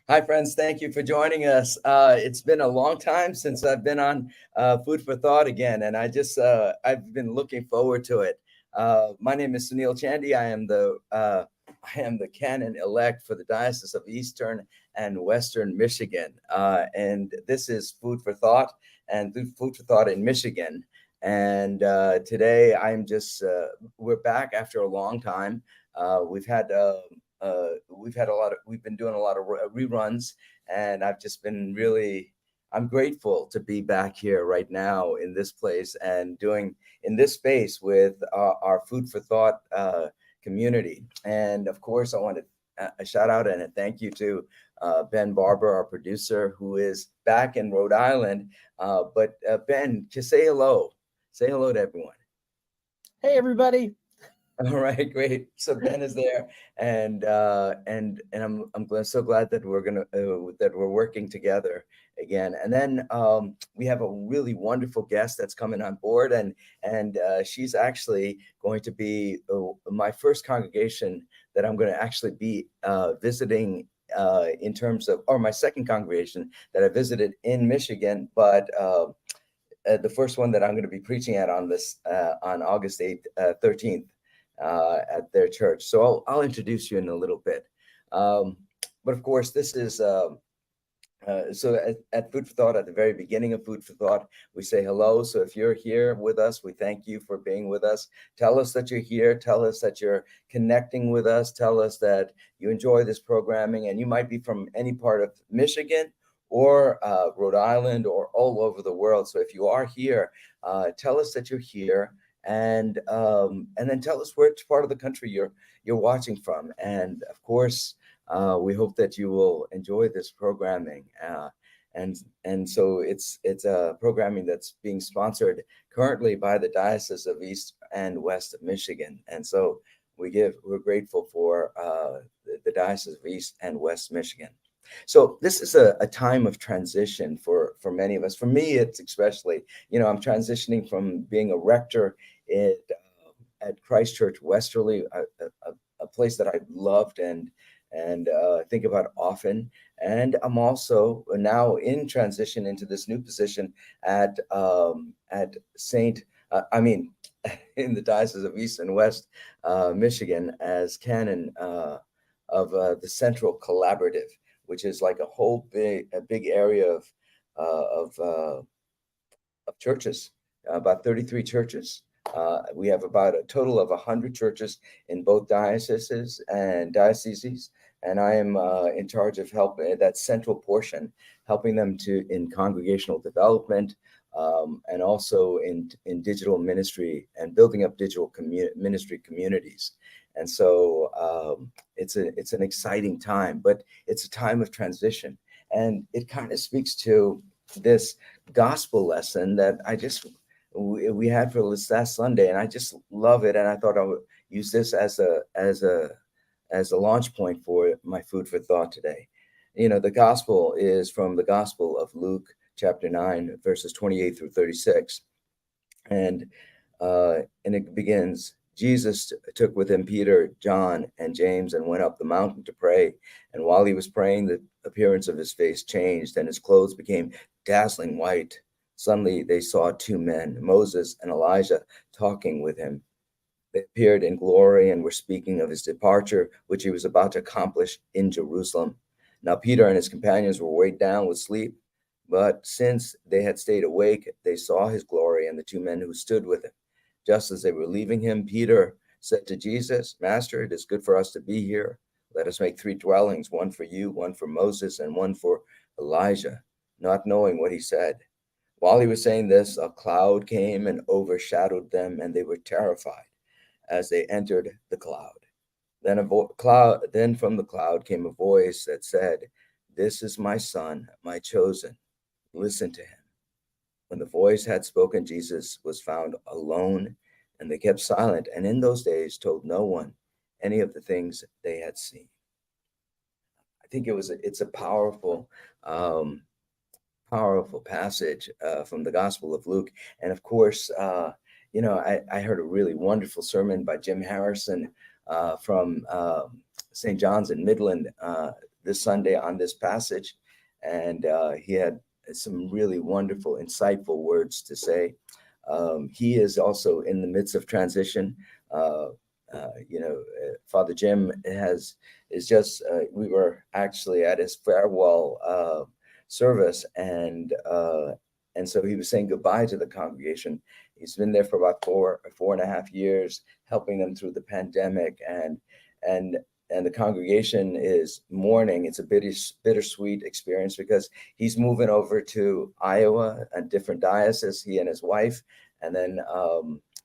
Hi, friends. Thank you for joining us. It's been a long time since I've been on Food for Thought again, and I've been looking forward to it. My name is Sunil Chandy. I am the canon elect for the Diocese of Eastern and Western Michigan, and this is Food for Thought and Food for Thought in Michigan. And today we're back after a long time. We've been doing a lot of reruns, and I'm grateful to be back here right now in this place and doing in this space with our Food for Thought community. And of course, I want to a shout out and a thank you to Ben Barber, our producer, who is back in Rhode Island. But Ben, just say hello. Say hello to everyone. Hey, everybody. All right, great. So Ben is there, and so glad that we're working together again. And then we have a really wonderful guest that's coming on board, and she's actually going to be my first congregation that I'm going to actually be visiting in terms of, or my second congregation that I visited in Michigan, but. The first one that I'm going to be preaching at on August 8th, 13th. At their church. So I'll introduce you in a little bit. But of course, this is at Food for Thought, at the very beginning of Food for Thought, we say hello. So if you're here with us, we thank you for being with us. Tell us that you're here. Tell us that you're connecting with us. Tell us that you enjoy this programming, and you might be from any part of Michigan or Rhode Island or all over the world. So if you are here, tell us that you're here. And then tell us which part of the country you're watching from. And of course, we hope that you will enjoy this programming. And so it's a programming that's being sponsored currently by the Diocese of East and West of Michigan. And so we're grateful for the Diocese of East and West Michigan. So this is a time of transition for many of us. For me, it's especially, I'm transitioning from being a rector at Christ Church Westerly, a place that I loved and think about often. And I'm also now in transition into this new position at in the Diocese of East and West Michigan as canon of the Central Collaborative, which is like a big area of churches, about 33 churches. We have about a total of 100 churches in both dioceses, and I am in charge of helping that central portion, helping them in congregational development, and also in digital ministry and building up digital ministry communities. And so it's an exciting time, but it's a time of transition. And it kind of speaks to this gospel lesson that we had for this last Sunday, and I just love it. And I thought I would use this as a launch point for my Food for Thought today. The gospel is from the Gospel of Luke, chapter 9, verses 28 through 36. And it begins, Jesus took with him Peter, John, and James and went up the mountain to pray. And while he was praying, the appearance of his face changed and his clothes became dazzling white. Suddenly they saw two men, Moses and Elijah, talking with him. They appeared in glory and were speaking of his departure, which he was about to accomplish in Jerusalem. Now Peter and his companions were weighed down with sleep, but since they had stayed awake, they saw his glory and the two men who stood with him. Just as they were leaving him, Peter said to Jesus, "Master, it is good for us to be here. Let us make 3 dwellings, one for you, one for Moses, and one for Elijah," not knowing what he said. While he was saying this, a cloud came and overshadowed them, and they were terrified as they entered the cloud. Then from the cloud came a voice that said, "This is my son, my chosen. Listen to him." When the voice had spoken, Jesus was found alone, and they kept silent, and in those days told no one any of the things they had seen. I think it's a powerful passage from the Gospel of Luke. And of course, I heard a really wonderful sermon by Jim Harrison from St. John's in Midland this Sunday on this passage, and he had some really wonderful, insightful words to say. He is also in the midst of transition. Father Jim we were actually at his farewell service, and so he was saying goodbye to the congregation. He's been there for about 4.5 years, helping them through the pandemic, and the congregation is mourning. It's a bittersweet experience because he's moving over to Iowa, a different diocese, he and his wife, and then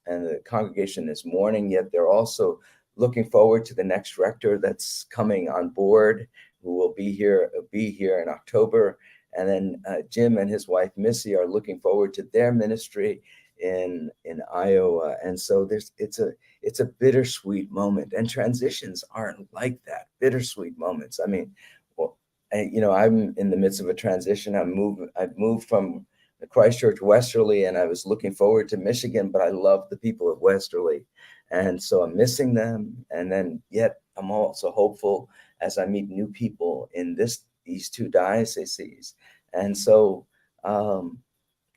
and the congregation is mourning, yet they're also looking forward to the next rector that's coming on board, who will be here in October. And then Jim and his wife Missy are looking forward to their ministry in Iowa. And so it's a bittersweet moment, and transitions aren't like that. Bittersweet moments. I mean, well, I'm in the midst of a transition. I've moved from the Christchurch Westerly, and I was looking forward to Michigan, but I love the people of Westerly, and so I'm missing them. And then yet I'm also hopeful as I meet new people in these two dioceses. And so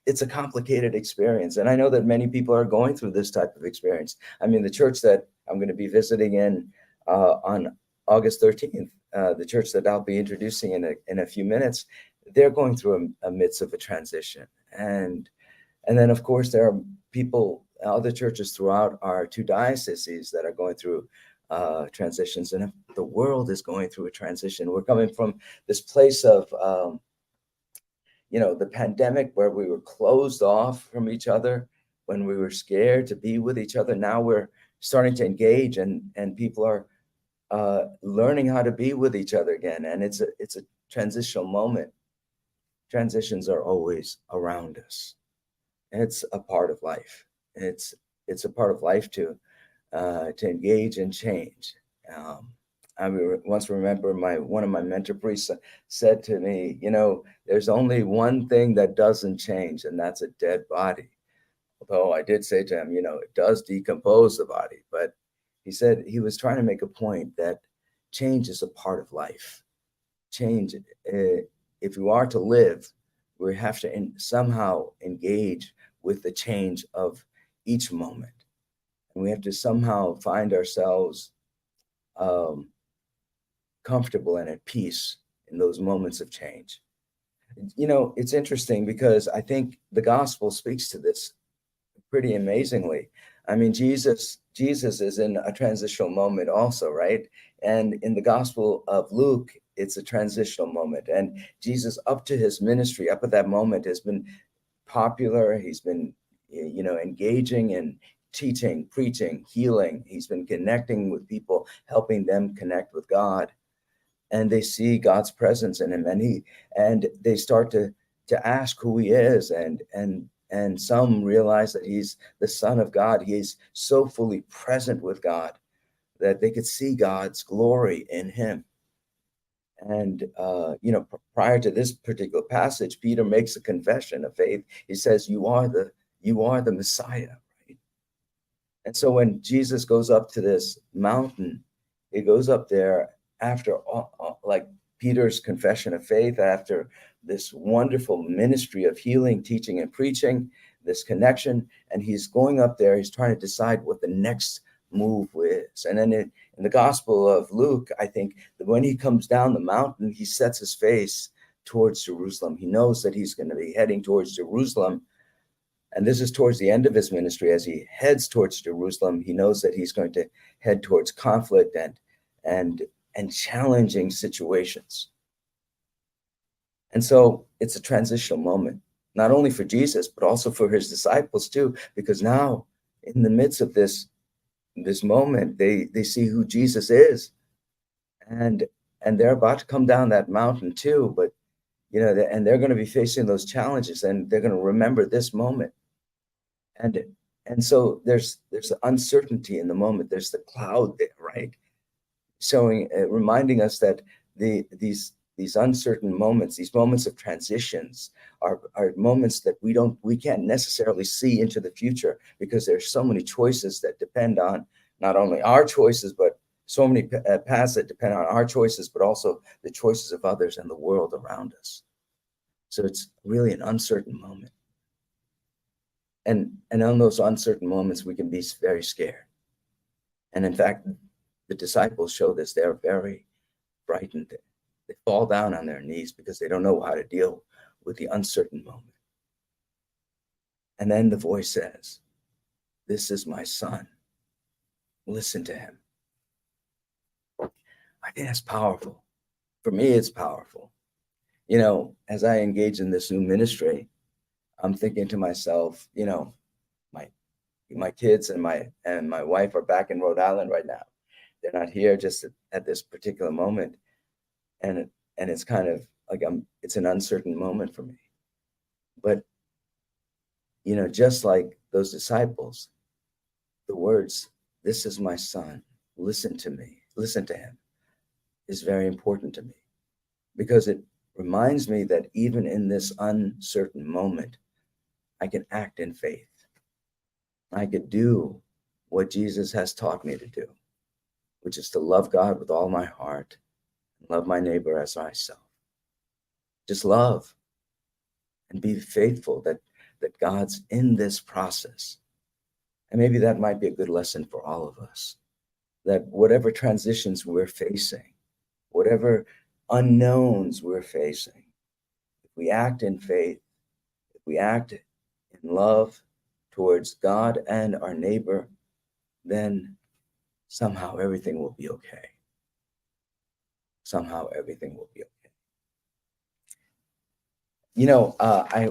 it's a complicated experience. And I know that many people are going through this type of experience. I mean, the church that I'm going to be visiting in on August 13th, the church that I'll be introducing in a few minutes, they're going through a midst of a transition. And then, of course, there are other churches throughout our two dioceses that are going through transitions. And the world is going through a transition. We're coming from this place of the pandemic, where we were closed off from each other, when we were scared to be with each other. Now we're starting to engage, and people are learning how to be with each other again. And it's a transitional moment. Transitions are always around us. It's a part of life. It's a part of life to engage and change. I once remember one of my mentor priests said to me, there's only one thing that doesn't change, and that's a dead body. Although I did say to him, it does decompose the body, but he said he was trying to make a point that change is a part of life. Change, if you are to live, we have to somehow engage with the change of each moment. And we have to somehow find ourselves comfortable and at peace in those moments of change. It's interesting because I think the gospel speaks to this pretty amazingly. I mean, Jesus is in a transitional moment also, right? And in the Gospel of Luke, it's a transitional moment. And Jesus, up to his ministry, up at that moment, has been popular. He's been, engaging in teaching, preaching, healing. He's been connecting with people, helping them connect with God. And they see God's presence in him, and they start to ask who he is, and some realize that he's the Son of God. He's so fully present with God that they could see God's glory in him. And prior to this particular passage, Peter makes a confession of faith. He says, "You are the Messiah." Right? And so when Jesus goes up to this mountain, he goes up there after like Peter's confession of faith, after this wonderful ministry of healing, teaching, and preaching, this connection, and he's going up there. He's trying to decide what the next move is. And then in the Gospel of Luke, I think that when he comes down the mountain, he sets his face towards Jerusalem. He knows that he's going to be heading towards Jerusalem. And this is towards the end of his ministry. As he heads towards Jerusalem, he knows that he's going to head towards conflict and challenging situations. And so it's a transitional moment, not only for Jesus, but also for his disciples too, because now in the midst of this moment, they see who Jesus is, and they're about to come down that mountain too, but and they're going to be facing those challenges, and they're going to remember this moment. And so there's uncertainty in the moment. There's the cloud there, right? Reminding us that these uncertain moments, these moments of transitions are moments that we can't necessarily see into the future, because there's so many choices that depend on not only our choices, but so many paths that depend on our choices, but also the choices of others and the world around us. So it's really an uncertain moment. And on those uncertain moments, we can be very scared. And in fact, the disciples show this. They're very frightened. They fall down on their knees because they don't know how to deal with the uncertain moment. And then the voice says, "This is my son. Listen to him." I think that's powerful. For me, it's powerful. You know, as I engage in this new ministry, I'm thinking to myself, you know, my kids and my wife are back in Rhode Island right now. They're not here just at this particular moment. And it's kind of like it's an uncertain moment for me. But, you know, just like those disciples, the words, "This is my son, listen to me, listen to him," is very important to me, because it reminds me that even in this uncertain moment, I can act in faith. I could do what Jesus has taught me to do, which is to love God with all my heart and love my neighbor as myself. Just love and be faithful that God's in this process. And maybe that might be a good lesson for all of us, that whatever transitions we're facing, whatever unknowns we're facing, if we act in faith, if we act in love towards God and our neighbor, then somehow everything will be okay. Somehow everything will be okay. You know,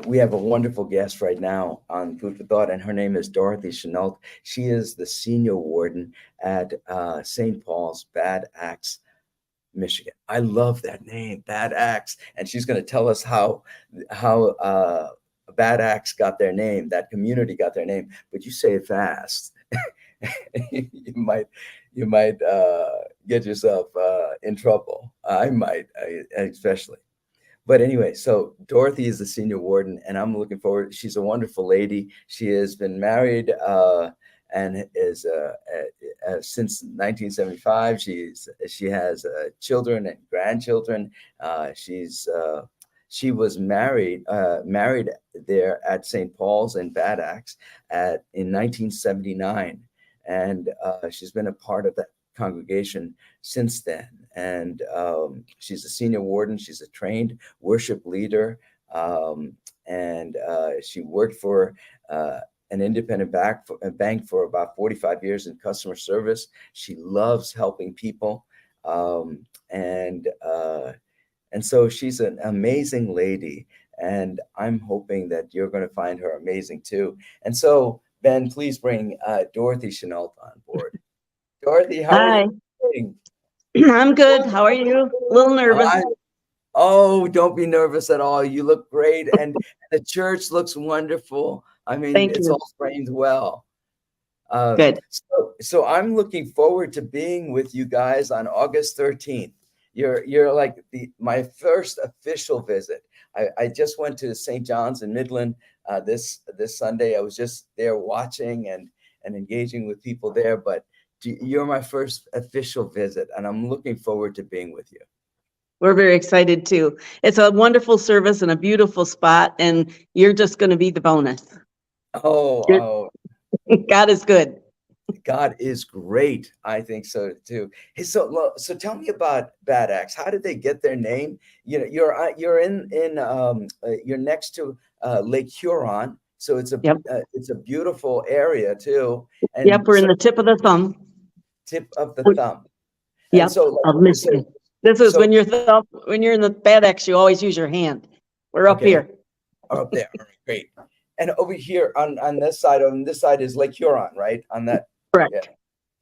we have a wonderful guest right now on Food for Thought, and her name is Dorothy Shinault. She is the senior warden at St. Paul's, Bad Axe, Michigan. I love that name, Bad Axe, and she's going to tell us how Bad Axe got their name, that community got their name. But you say it fast, you might get yourself in trouble. I might, especially. But anyway, so Dorothy is the senior warden, and I'm looking forward. She's a wonderful lady. She has been married and is since 1975. She has children and grandchildren. She was married there at St. Paul's in Bad Axe in 1979, and she's been a part of that congregation since then. And she's a senior warden. She's a trained worship leader, and she worked for an independent bank for about 45 years in customer service. She loves helping people, and so she's an amazing lady. And I'm hoping that you're going to find her amazing too. And so, Ben, please bring Dorothy Shinault on board. Dorothy, how are you doing? I'm good. How are you? A little nervous. Oh, don't be nervous at all. You look great, and the church looks wonderful. I mean, it's all framed well. Good. So I'm looking forward to being with you guys on August 13th. You're like my first official visit. I just went to St. John's in Midland this Sunday. I was just there watching and engaging with people there, but you're my first official visit, and I'm looking forward to being with you. We're very excited too. It's a wonderful service and a beautiful spot, and you're just going to be the bonus. Oh, God is good. God is great. I think so too. Hey, so tell me about Bad Axe. How did they get their name? You know, you're next to Lake Huron, so it's a beautiful area too. And we're in the tip of the thumb. Tip of the thumb. Yep. So, of Michigan. This is when you're in the Bad Axe, you always use your hand. We're up here. Up there. Great. And over here on this side is Lake Huron, right? On that. Correct.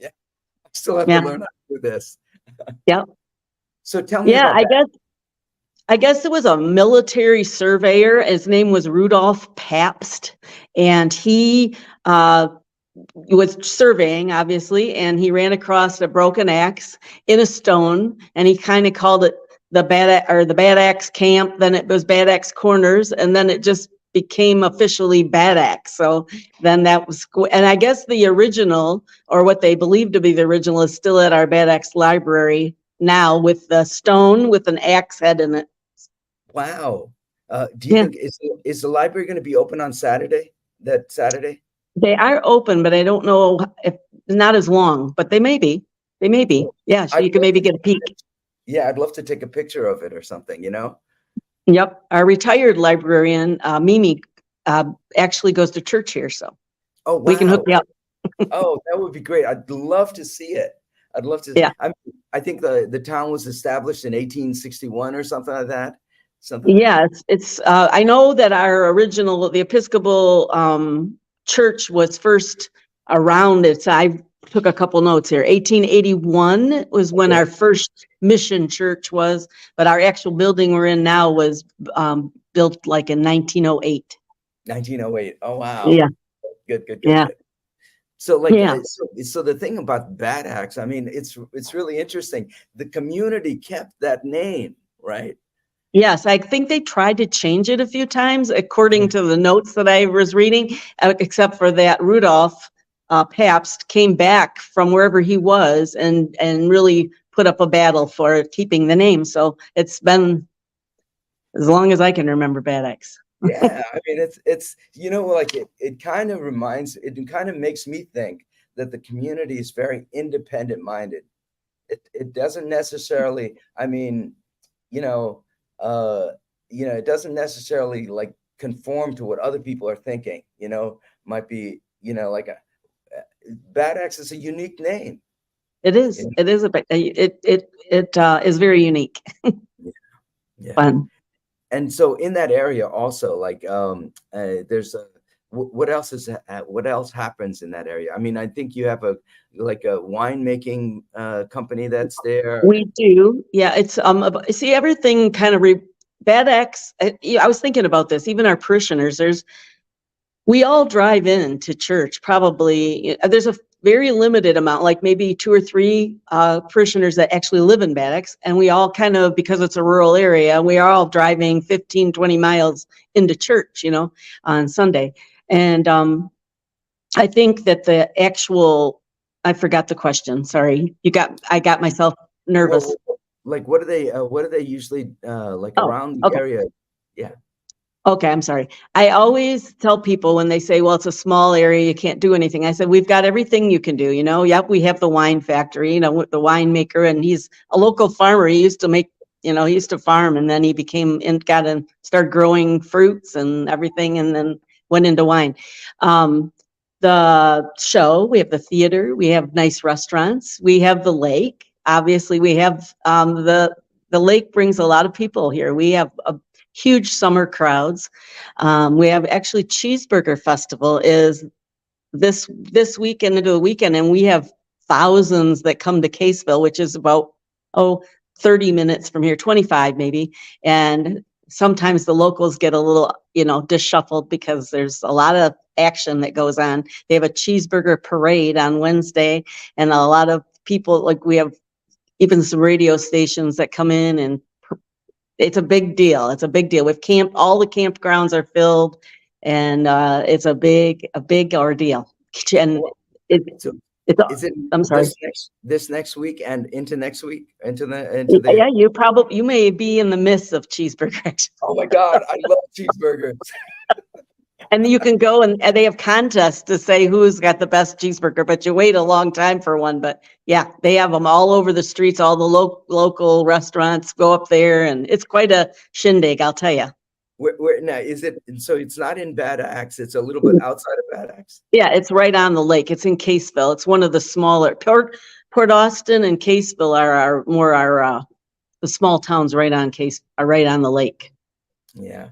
Yeah. I still have to learn how to do this. Yeah. So tell me about that. I guess it was a military surveyor. His name was Rudolph Pabst, and he was surveying, obviously, and he ran across a broken axe in a stone, and he kind of called it the Bad Axe Camp. Then it was Bad Axe Corners, and then it just became officially Bad Axe. So then that was, and I guess the original, or what they believe to be the original, is still at our Bad Axe library now, with the stone with an axe head in it. Wow. Do you Yeah. think is the library going to be open on Saturday? That Saturday? They are open, but I don't know if, not as long, but they may be. They may be. Yeah, so I'd you can love maybe to get a peek. Yeah, I'd love to take a picture of it or something, you know? Yep. Our retired librarian, Mimi, actually goes to church here, so Oh, we can hook wow. you up. Oh, that would be great. I'd love to see it. I'd love to. Yeah. I think the town was established in 1861 or something like that. Something. Yeah, it's I know that our original, the Episcopal church was first around it. So I took a couple notes here. 1881 was when Okay. our first mission church was, but our actual building we're in now was built like in 1908. 1908. Oh, wow. Yeah, Good, good, good, yeah, good. So like, yeah. so the thing about Bad Axe, I mean, it's really interesting. The community kept that name, right? Yes, I think they tried to change it a few times, according to the notes that I was reading, except for that Rudolph Pabst came back from wherever he was and really put up a battle for keeping the name. So it's been as long as I can remember Bad Axe. Yeah, I mean, it's you know, like it kind of makes me think that the community is very independent minded. It doesn't necessarily, I mean, you know, uh, it doesn't necessarily like conform to what other people are thinking, might be, like Bad Axe is a unique name. It is. you know? It is it is very unique. Yeah. Yeah. Fun. And so in that area also, like, there's what else happens in that area? I mean, I think you have a winemaking company that's there. We do. Yeah, it's see, everything kind of Bad Axe. I was thinking about this. Even our parishioners, we all drive in to church. Probably there's a very limited amount, like maybe 2 or 3 parishioners that actually live in Bad Axe, and we all kind of, because it's a rural area, we are all driving 15, 20 miles into church, on Sunday. And I think that the actual, I forgot the question. Sorry, I got myself nervous. Well, like, what do they usually like Oh, around the okay. area? Yeah. Okay, I'm sorry. I always tell people when they say, well, it's a small area, you can't do anything. I said, we've got everything you can do, Yep, we have the wine factory, with the winemaker, and he's a local farmer. He used to make, he used to farm, and then he got and started growing fruits and everything, and then went into wine. The show, we have the theater, we have nice restaurants, we have the lake. Obviously, we have the lake brings a lot of people here. We have a huge summer crowds. We have actually Cheeseburger Festival is this weekend into the weekend, and we have thousands that come to Caseville, which is about 30 minutes from here, 25 maybe. And sometimes the locals get a little, disshuffled because there's a lot of action that goes on. They have a cheeseburger parade on Wednesday, and a lot of people, like we have even some radio stations that come in, and it's a big deal. It's a big deal. With all the campgrounds are filled, and it's a big ordeal. And So it's, is it I'm sorry. this next week and into next week into the Yeah, you may be in the midst of cheeseburgers. Oh my God, I love cheeseburgers. And you can go and they have contests to say who's got the best cheeseburger, but you wait a long time for one. But yeah, they have them all over the streets. All the local restaurants go up there, and it's quite a shindig, I'll tell you. Where now is it? So it's not in Bad Axe. It's a little bit outside of Bad Axe. Yeah, it's right on the lake. It's in Caseville. It's one of the smaller. Port Austin and Caseville are the small towns right on the lake. Yeah.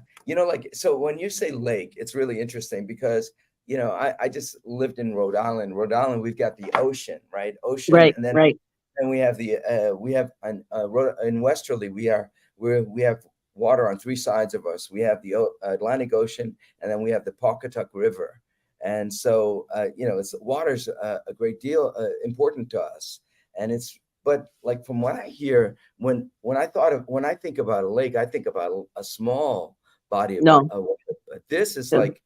So when you say lake, it's really interesting because, I just lived in Rhode Island. Rhode Island, we've got the ocean, right? Ocean. Right, and then, right. And we have in Westerly, we have water on 3 sides of us. We have the Atlantic Ocean, and then we have the Pawcatuck River. And so, water's a great deal important to us. And but like from what I hear, when I think about a lake, I think about a small body of water. But this is So- like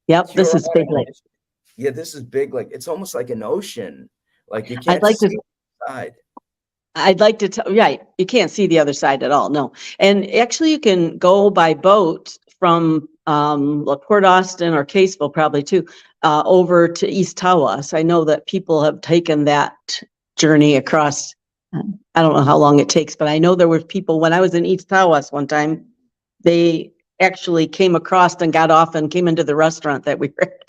Yep, this Huron is Big and Lake. Michigan. Yeah, this is big. Like it's almost like an ocean. Like you I'd can't like to see the side. I'd like to tell, right, you can't see the other side at all, no. And actually you can go by boat from Port Austin or Caseville probably too, over to East Tawas. I know that people have taken that journey across. I don't know how long it takes, but I know there were people, when I was in East Tawas one time, they actually came across and got off and came into the restaurant that we were at.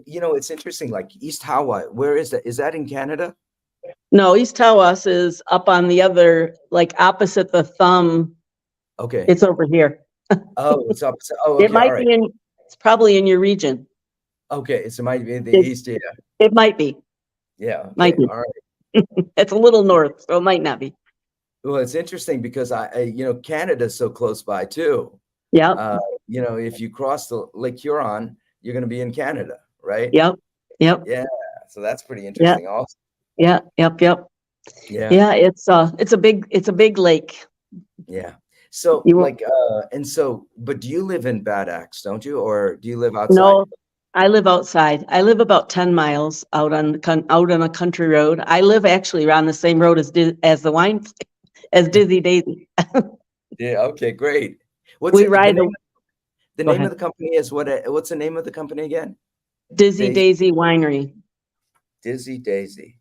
You know, it's interesting. Like East Hawaii, where is that? Is that in Canada? No, East Tawas is up on the other, like opposite the thumb. Okay. It's over here. Oh, it's up. Oh, It okay. All might right. be in, it's probably in your region. Okay. It might be in the It, East. Yeah. it might be, Yeah. might Okay. be. All right. It's a little north, so it might not be. Well, it's interesting because you know, Canada's so close by too. Yep, You know, if you cross the Lake Huron, you're going to be in Canada, right? yep, yep, Yeah. So that's pretty yeah, interesting also. yeah, yep, yep. Yeah. Yeah, it's a big lake. Yeah. So You won't, like, and so, but do you live in Bad Axe, don't you? Or do you live outside? no, I live outside. I live about 10 miles out on out on a country road. I live actually on the same road as the wine, as Dizzy Daisy. Yeah. Okay. Great. What's We it, ride the go name of ahead. the company is what's the name of the company again? Dizzy Daisy, Daisy Winery. Dizzy Daisy.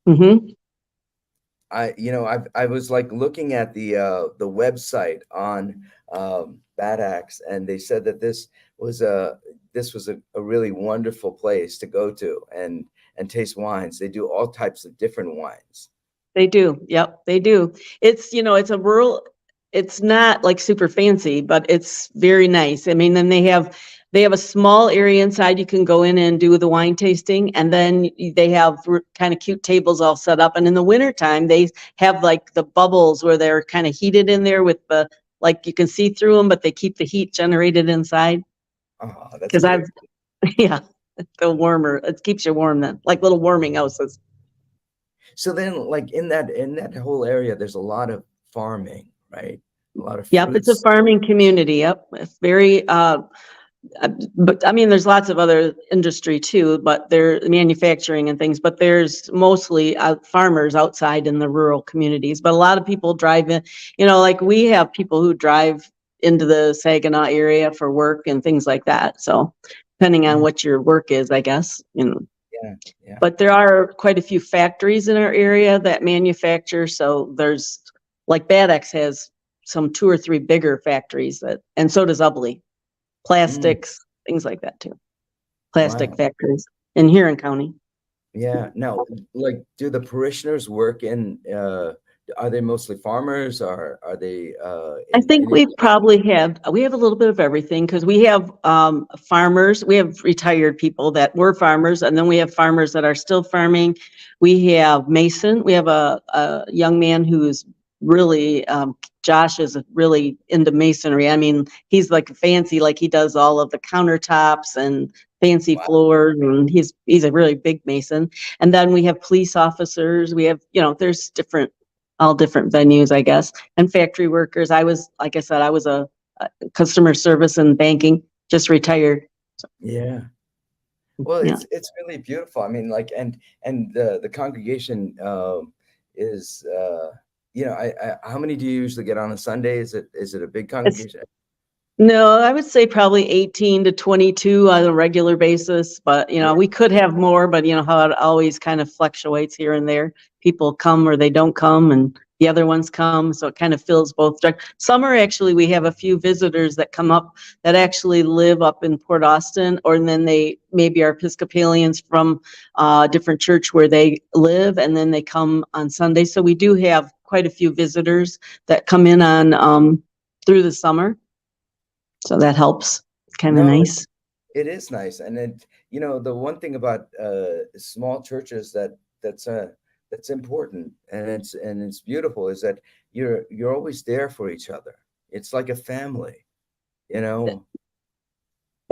Mm-hmm. You know, I was like looking at the website on Bad Axe, and they said that this was a really wonderful place to go to and taste wines. They do all types of different wines. They do. Yep, they do. It's, it's a rural, it's not like super fancy, but it's very nice. I mean, then they have a small area inside you can go in and do the wine tasting, and then they have kind of cute tables all set up. And in the wintertime, they have like the bubbles where they're kind of heated in there with the, like you can see through them, but they keep the heat generated inside. Oh, that's Because great. yeah, the warmer, it keeps you warm then, like little warming houses. So then, like in that whole area, there's a lot of farming, right? A lot of Yep, it's a fruits. farming community. Yep, it's very. But I mean, there's lots of other industry too, but they're manufacturing and things. But there's mostly farmers outside in the rural communities. But a lot of people drive in. Like we have people who drive into the Saginaw area for work and things like that. So depending on Mhm. what your work is, I guess. Yeah, yeah. But there are quite a few factories in our area that manufacture. So there's like Bad Axe has some 2 or 3 bigger factories and so does Ubly, Mm, plastics, things like that too. Plastic wow. factories in Huron County. Yeah. Now, like, do the parishioners work in? Are they mostly farmers, or are they I in think any? we have a little bit of everything because we have farmers, we have retired people that were farmers, and then we have farmers that are still farming. We have Mason, we have a young man who's really, Josh is really into masonry. I mean, he's like fancy, like he does all of the countertops and fancy Wow. floors, and he's a really big mason. And then we have police officers, we have, there's all different venues, I guess, and factory workers. Like I said, I was a customer service and banking, just retired. So, Yeah. Well, yeah. it's really beautiful. I mean, like, and the congregation is you know, how many do you usually get on a Sunday? Is it a big It's congregation? No, I would say probably 18 to 22 on a regular basis, but Yeah. we could have more, but how it always kind of fluctuates here and there. People come or they don't come and the other ones come, so it kind of fills both. Summer, actually, we have a few visitors that come up that actually live up in Port Austin, or and then they maybe are Episcopalians from a different church where they live, and then they come on Sunday. So we do have quite a few visitors that come in on through the summer. So that helps. Kind of No, nice. it is nice. And you know, the one thing about small churches that's important, and it's beautiful, is that you're always there for each other. It's like a family, you know.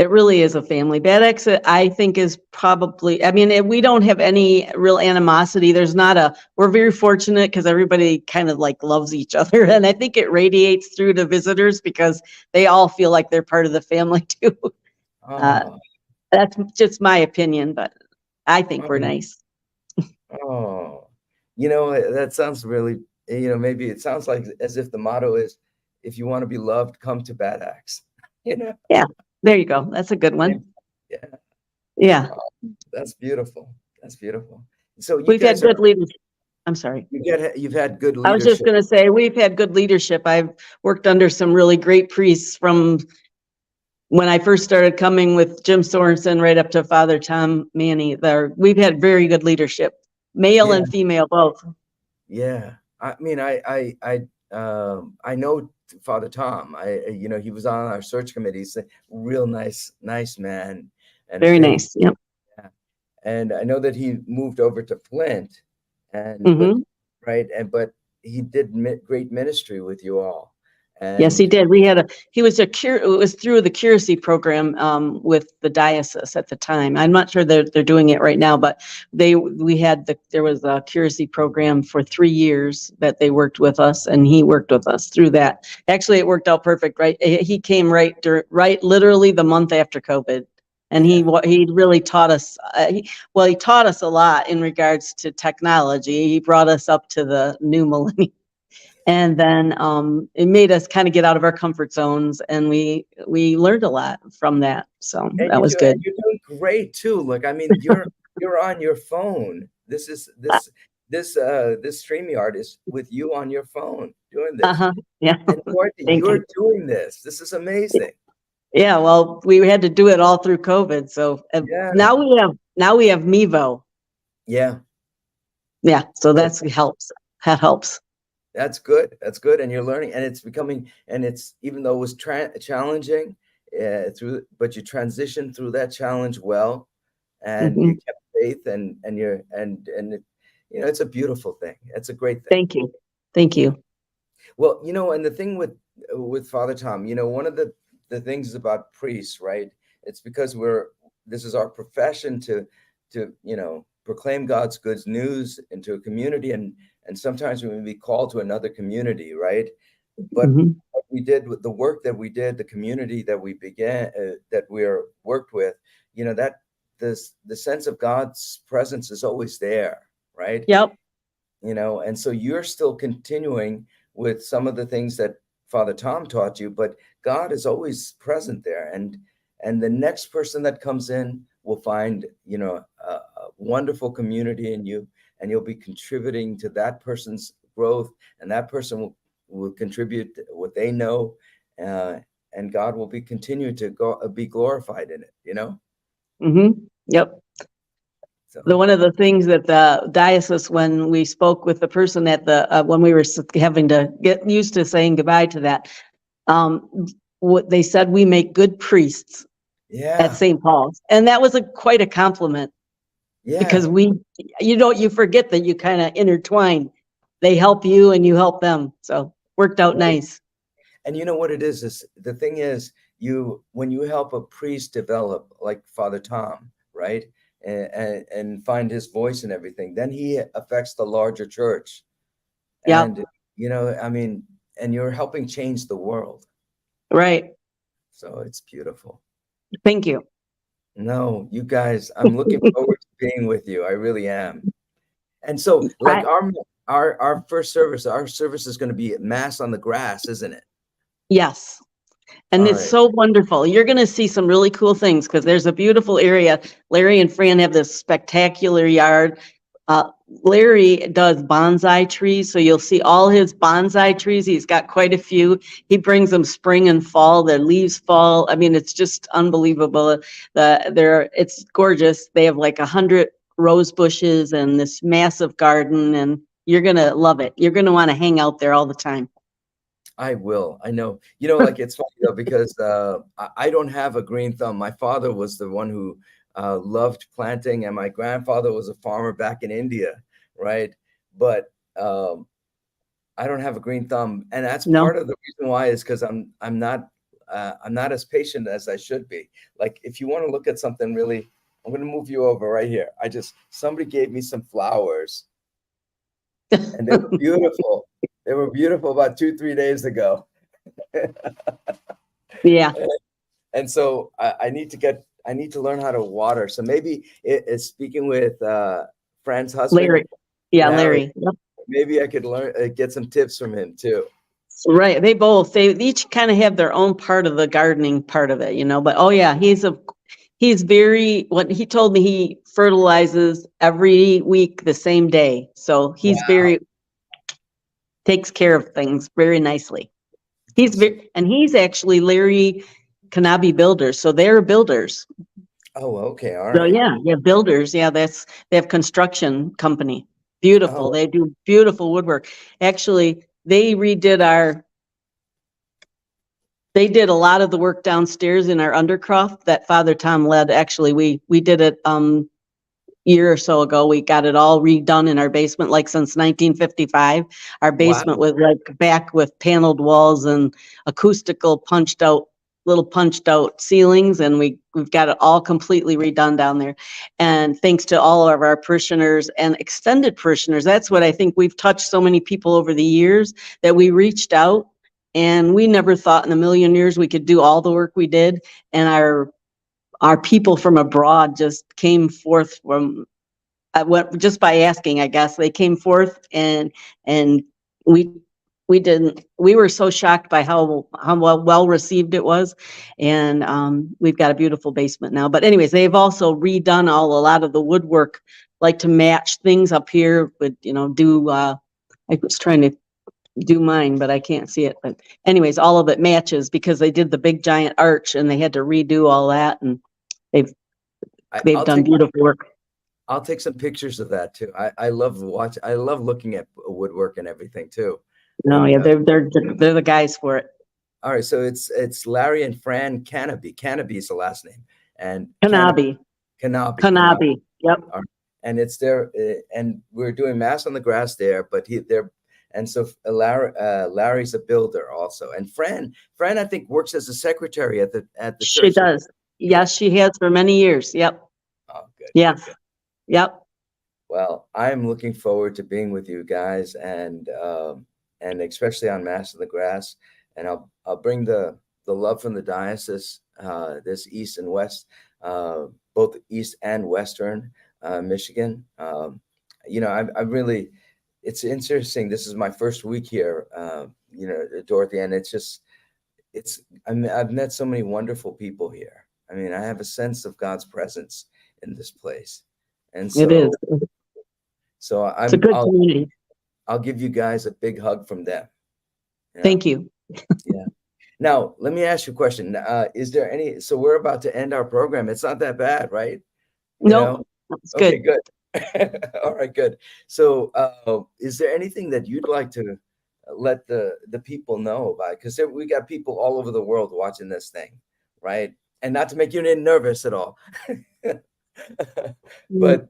It really is a family. Bad X, I think, is probably, I mean, we don't have any real animosity. We're very fortunate because everybody kind of like loves each other. And I think it radiates through to visitors because they all feel like they're part of the family too. Oh, That's just my opinion, but I think we're oh, nice. oh. That sounds really, maybe it sounds like as if the motto is, if you want to be loved, come to Bad Axe. Yeah, there you go. That's a good one. Yeah. Yeah. Oh, that's beautiful. That's beautiful. So you We've had guys are, good leadership. I'm sorry. you've had good I was just leadership. going to say, we've had good leadership. I've worked under some really great priests from when I first started coming with Jim Sorensen right up to Father Tom Manny there. We've had very good leadership, male Yeah. and female both. Yeah. I mean, I know Father Tom. He was on our search committee. He's a real nice man and Very faith. nice. Yep. Yeah. And I know that he moved over to Flint but Hmm. right. But he did great ministry with you all. Yes, he And did. It was through the curacy program with the diocese at the time. I'm not sure they're doing it right now, but there was a curacy program for 3 years that they worked with us, and he worked with us through that. Actually, it worked out perfect, right? He came right literally the month after COVID. And yeah. he really taught us, he taught us a lot in regards to technology. He brought us up to the new millennium. And then it made us kind of get out of our comfort zones, and we learned a lot from that. So And that was good. you're doing great too. Like, I mean, you're on your phone. This StreamYard is with you on your phone doing this. Uh-huh. Yeah. And Dorothy, Thank you're you. doing this. This is amazing. Yeah. Well, we had to do it all through COVID. So Yeah. now we have Mevo. Yeah. Yeah. So So that helps. That helps. that's good. That's good. And you're learning, and it's becoming, and it's, even though it was challenging, but you transitioned through that challenge well, and Hmm. you kept faith, and you're, and it, it's a beautiful thing. It's a great thing. Thank you. Thank you. Well, and the thing with Father Tom, one of the things about priests, right? It's because this is our profession to proclaim God's good news into a community, and sometimes we may be called to another community, right? But Hmm. what we did with the work that we did, the community that we began, that we're worked with, that the sense of God's presence is always there, right? Yep. And so you're still continuing with some of the things that Father Tom taught you, but God is always present there. And the next person that comes in will find, a wonderful community in you, and you'll be contributing to that person's growth, and that person will contribute what they know, and God will continue to be glorified in it, Hmm. Yep. So One of the things that the diocese, when we spoke with the person at when we were having to get used to saying goodbye to that, what they said, we make good priests at yeah, St. Paul's. And that was quite a compliment because yeah. you forget that you kind of intertwine. They help you and you help them. So worked out Right. nice. And you know what it is the thing is, when you help a priest develop, like Father Tom, right? And find his voice and everything, then he affects the larger church. Yep. And, I mean, and you're helping change the world. Right. So it's beautiful. Thank you. No, you guys, I'm looking forward to being with you. I really am. And so, like, I, our first service, our service is going to be at Mass on the Grass, isn't it? yes. And All it's right. so wonderful. You're going to see some really cool things because there's a beautiful area. Larry and Fran have this spectacular yard. Larry does bonsai trees, so you'll see all his bonsai trees. He's got quite a few. He brings them spring and fall. Their leaves fall. I mean, it's just unbelievable. It's gorgeous. They have like 100 rose bushes and this massive garden, and you're gonna love it. You're gonna want to hang out there all the time. I will. I know. Like, it's funny though, because I don't have a green thumb. My father was the one who loved planting, and my grandfather was a farmer back in India, right? But I don't have a green thumb, and that's No. part of the reason why is because I'm not I'm not as patient as I should be. Like if you want to look at something really, I'm going to move you over right here. Somebody gave me some flowers and they were beautiful. They were beautiful about 2-3 days ago. Yeah, And so I need to learn how to water. So maybe it's speaking with Fran's husband, Larry. Yeah, Larry. Larry. Yep. Maybe I could get some tips from him too. Right. They each kind of have their own part of the gardening part of it, but oh yeah, what he told me, he fertilizes every week the same day. So he's Wow. takes care of things very nicely. He's actually Larry Kanabi Builders. So they're builders. Oh, okay. All So right. yeah, builders. Yeah, they have construction company. Beautiful. Oh. They do beautiful woodwork. Actually, they did a lot of the work downstairs in our undercroft that Father Tom led. Actually, we did it year or so ago. We got it all redone in our basement, like since 1955. Our basement Wow. was like back with paneled walls and acoustical punched out ceilings, and we've got it all completely redone down there. And thanks to all of our parishioners and extended parishioners, that's what I think, we've touched so many people over the years that we reached out, and we never thought in a million years we could do all the work we did. And our people from abroad just came forth from just by asking, I guess they came forth, and we were so shocked by how well received it was. And we've got a beautiful basement now. But anyways, they've also redone a lot of the woodwork, like to match things up here with, I was trying to do mine, but I can't see it. But anyways, all of it matches because they did the big giant arch and they had to redo all that, and they've done beautiful work. I'll take some pictures of that too. I love looking at woodwork and everything too. No, yeah, they're the guys for it. All right, so it's Larry and Fran Kanabi. Kanabi is the last name, and Kanabi. Yep. And it's there, and we're doing Mass on the Grass there. But so Larry's a builder also, and Fran I think works as a secretary at the church. She does. Yes, she has for many years. Yep. Oh, good. Yes. Good. Yep. Well, I'm looking forward to being with you guys, and especially on Mass on the Grass. And I'll bring the love from the diocese, this East and West, both East and Western Michigan. I really, it's interesting. This is my first week here, Dorothy, and I've met so many wonderful people here. I mean, I have a sense of God's presence in this place, and so it is. So it's a good community. I'll give you guys a big hug from them. Thank you. Yeah. Now, let me ask you a question. Is there any, so we're about to end our program. It's not that bad, right? No, that's good. Okay, good. All right, good. So is there anything that you'd like to let the people know about? Because we got people all over the world watching this thing, right? And not to make you nervous at all. But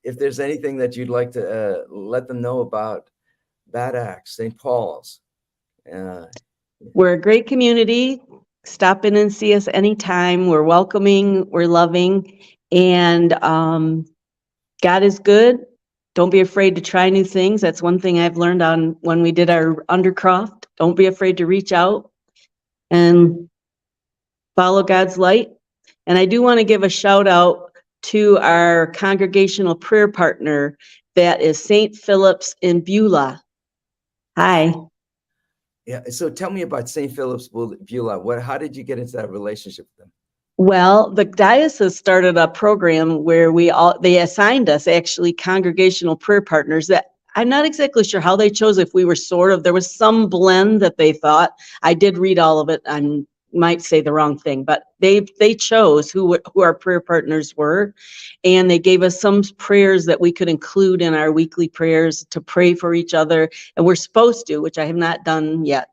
if there's anything that you'd like to let them know about Bad Axe, St. Paul's. We're a great community. Stop in and see us anytime. We're welcoming, we're loving, and God is good. Don't be afraid to try new things. That's one thing I've learned when we did our undercroft. Don't be afraid to reach out and follow God's light. And I do want to give a shout out to our congregational prayer partner, that is St. Philip's in Beulah. Hi. Yeah. So tell me about St. Philip's Beulah. How did you get into that relationship with them? Well, the diocese started a program where they assigned us actually congregational prayer partners that I'm not exactly sure how they chose. If we were there was some blend that they thought. I did read all of it. I might say the wrong thing, but they chose who our prayer partners were, and they gave us some prayers that we could include in our weekly prayers to pray for each other. And we're supposed to, which I have not done yet,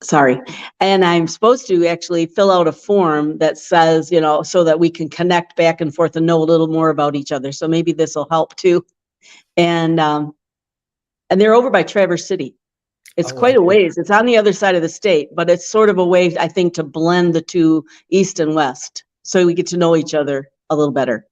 sorry. And I'm supposed to actually fill out a form that says, so that we can connect back and forth and know a little more about each other. So maybe this will help too. And they're over by Traverse City. It's Oh, quite a okay. ways. It's on the other side of the state, but it's sort of a way, I think, to blend the two, east and west, so we get to know each other a little better.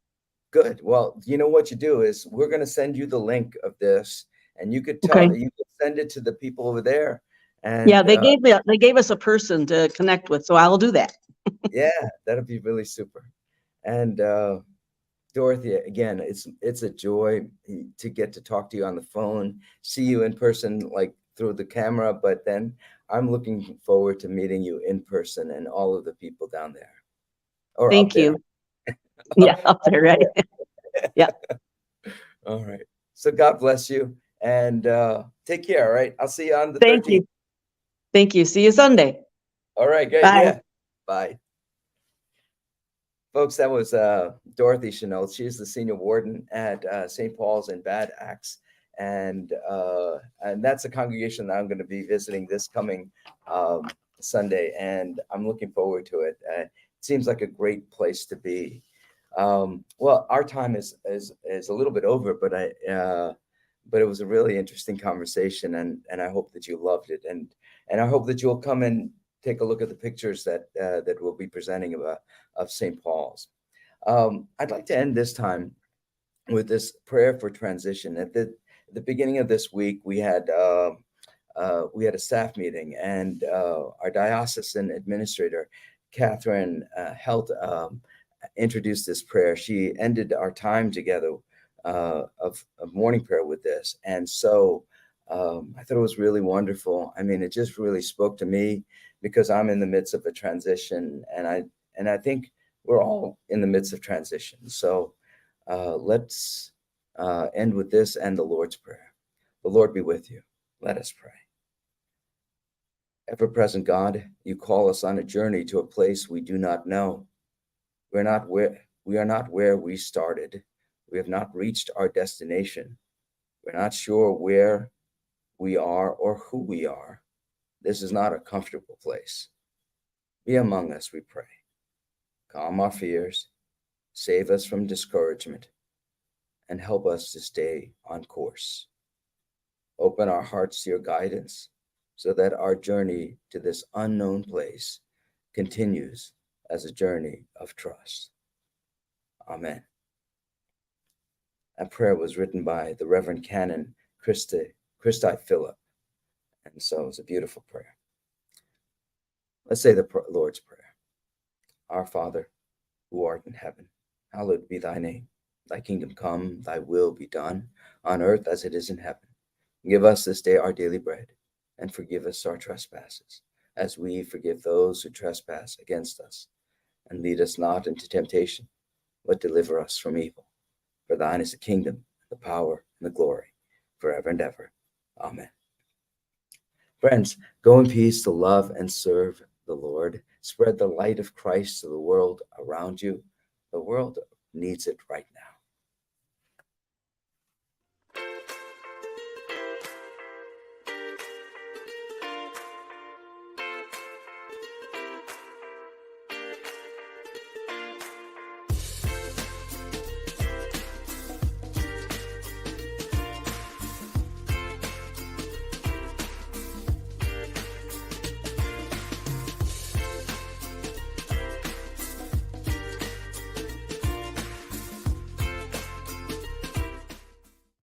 Good. Well, you know what you do is we're going to send you the link of this, and you could Okay. send it to the people over there. Yeah, And they gave us a person to connect with, so I'll do that. yeah, that'll be really super. And Dorothy, again, it's a joy to get to talk to you on the phone, see you in person, like through the camera, but then I'm looking forward to meeting you in person and all of the people down there or up Thank there. you. Yeah, up there, right? Yeah. All right. So God bless you and take care. All right. I'll see you on the Thank 13th. you. Thank you. See you Sunday. All right. Great. Bye. Yeah. Bye. Folks, that was Dorothy Shinault. She's the senior warden at St. Paul's in Bad Axe. And that's a congregation that I'm going to be visiting this coming Sunday. And I'm looking forward to it. It seems like a great place to be. Well, our time is a little bit over, but it was a really interesting conversation, and I hope that you loved it, and I hope that you'll come and take a look at the pictures that we'll be presenting of St. Paul's. I'd like to end this time with this prayer for transition. At the beginning of this week, we had a staff meeting, and our diocesan administrator, Catherine Helt, introduced this prayer. She ended our time together of morning prayer with this. And so I thought it was really wonderful. I mean, it just really spoke to me because I'm in the midst of a transition, and I think we're all in the midst of transition. So let's end with this and the Lord's Prayer. The Lord be with you. Let us pray. Ever-present God, you call us on a journey to a place we do not know. We are not where we started. We have not reached our destination. We're not sure where we are or who we are. This is not a comfortable place. Be among us, we pray. Calm our fears, save us from discouragement, and help us to stay on course. Open our hearts to your guidance so that our journey to this unknown place continues as a journey of trust. Amen. That prayer was written by the Reverend Canon Christi Phillip. And so it's a beautiful prayer. Let's say the Lord's Prayer. Our Father, who art in heaven, hallowed be thy name. Thy kingdom come, thy will be done, on earth as it is in heaven. Give us this day our daily bread, and forgive us our trespasses, as we forgive those who trespass against us. And lead us not into temptation, but deliver us from evil. For thine is the kingdom, the power, and the glory, forever and ever. Amen. Friends, go in peace to love and serve the Lord. Spread the light of Christ to the world around you. The world needs it right now.